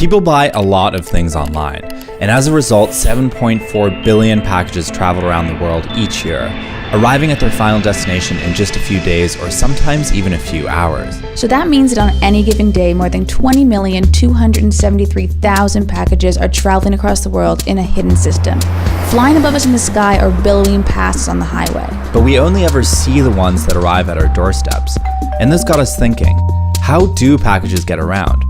People buy a lot of things online, and as a result, 7.4 billion packages travel around the world each year, arriving at their final destination in just a few days or sometimes even a few hours. So that means that on any given day, more than 20,273,000 packages are traveling across the world in a hidden system, flying above us in the sky or billowing past us on the highway. But we only ever see the ones that arrive at our doorsteps. And this got us thinking, how do packages get around?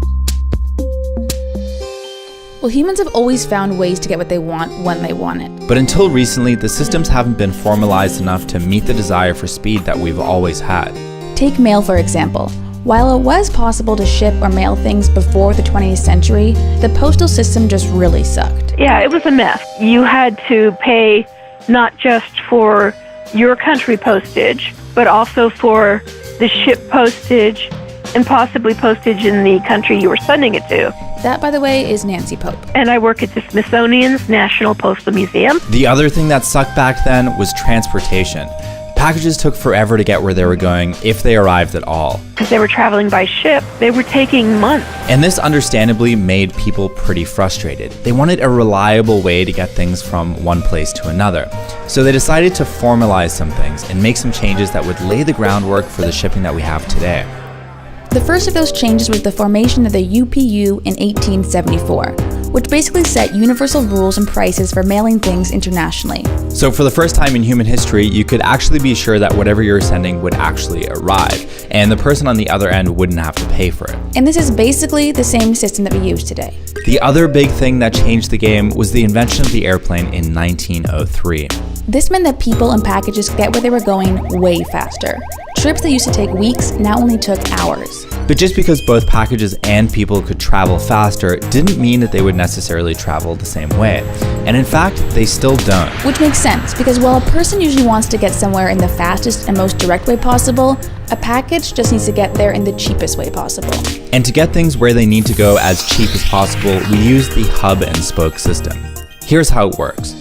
Well, humans have always found ways to get what they want when they want it. But until recently, the systems haven't been formalized enough to meet the desire for speed that we've always had. Take mail, for example. While it was possible to ship or mail things before the 20th century, the postal system just really sucked. Yeah, it was a mess. You had to pay not just for your country postage, but also for the ship postage and possibly postage in the country you were sending it to. That, by the way, is Nancy Pope. And I work at the Smithsonian's National Postal Museum. The other thing that sucked back then was transportation. Packages took forever to get where they were going, if they arrived at all. Because they were traveling by ship, they were taking months. And this understandably made people pretty frustrated. They wanted a reliable way to get things from one place to another. So they decided to formalize some things and make some changes that would lay the groundwork for the shipping that we have today. The first of those changes was the formation of the UPU in 1874, which basically set universal rules and prices for mailing things internationally. So for the first time in human history, you could actually be sure that whatever you're sending would actually arrive, and the person on the other end wouldn't have to pay for it. And this is basically the same system that we use today. The other big thing that changed the game was the invention of the airplane in 1903. This meant that people and packages could get where they were going way faster. Trips that used to take weeks now only took hours. But just because both packages and people could travel faster didn't mean that they would necessarily travel the same way. And in fact, they still don't. Which makes sense, because while a person usually wants to get somewhere in the fastest and most direct way possible, a package just needs to get there in the cheapest way possible. And to get things where they need to go as cheap as possible, we use the hub and spoke system. Here's how it works.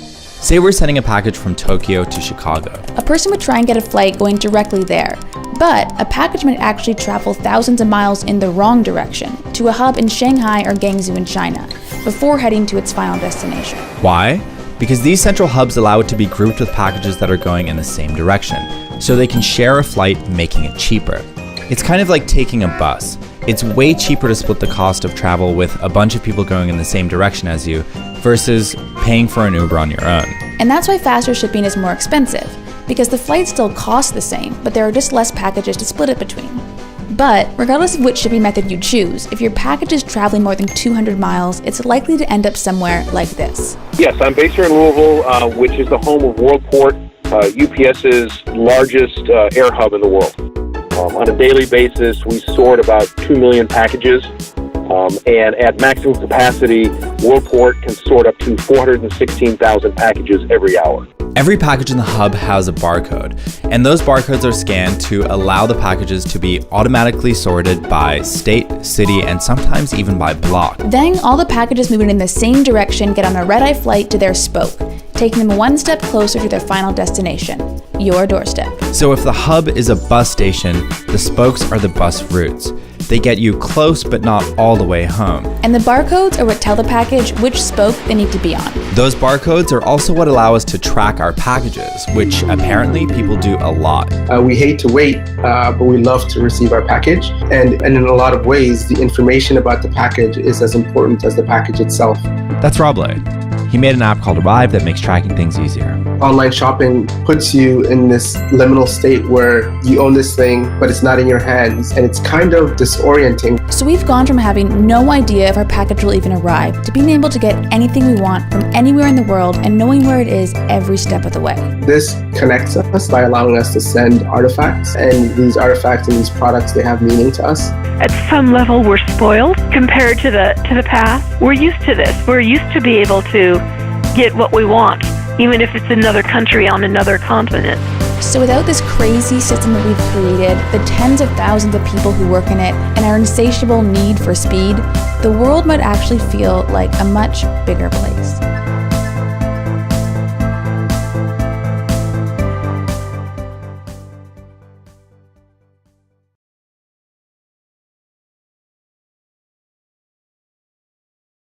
Say we're sending a package from Tokyo to Chicago. A person would try and get a flight going directly there, but a package might actually travel thousands of miles in the wrong direction to a hub in Shanghai or Guangzhou in China before heading to its final destination. Why? Because these central hubs allow it to be grouped with packages that are going in the same direction, so they can share a flight, making it cheaper. It's kind of like taking a bus. It's way cheaper to split the cost of travel with a bunch of people going in the same direction as you versus paying for an Uber on your own. And that's why faster shipping is more expensive, because the flight still costs the same, but there are just less packages to split it between. But regardless of which shipping method you choose, if your package is traveling more than 200 miles, it's likely to end up somewhere like this. Yes, I'm based here in Louisville, which is the home of Worldport, UPS's largest air hub in the world. On a daily basis, we sort about 2 million packages, and at maximum capacity, Worldport can sort up to 416,000 packages every hour. Every package in the hub has a barcode, and those barcodes are scanned to allow the packages to be automatically sorted by state, city, and sometimes even by block. Then all the packages moving in the same direction get on a red-eye flight to their spoke, taking them one step closer to their final destination, your doorstep. So if the hub is a bus station, the spokes are the bus routes. They get you close but not all the way home. And the barcodes are what tell the package which spoke they need to be on. Those barcodes are also what allow us to track our packages, which apparently people do a lot. We hate to wait, but we love to receive our package. And in a lot of ways, the information about the package is as important as the package itself. That's Rob Lay. He made an app called Arrive that makes tracking things easier. Online shopping puts you in this liminal state where you own this thing, but it's not in your hands, and it's kind of disorienting. So we've gone from having no idea if our package will even arrive to being able to get anything we want from anywhere in the world and knowing where it is every step of the way. This connects us by allowing us to send artifacts, and these artifacts and these products, they have meaning to us. At some level, we're spoiled compared to the past. We're used to this. We're used to be able to get what we want, even if it's another country on another continent. So without this crazy system that we've created, the tens of thousands of people who work in it, and our insatiable need for speed, the world might actually feel like a much bigger place.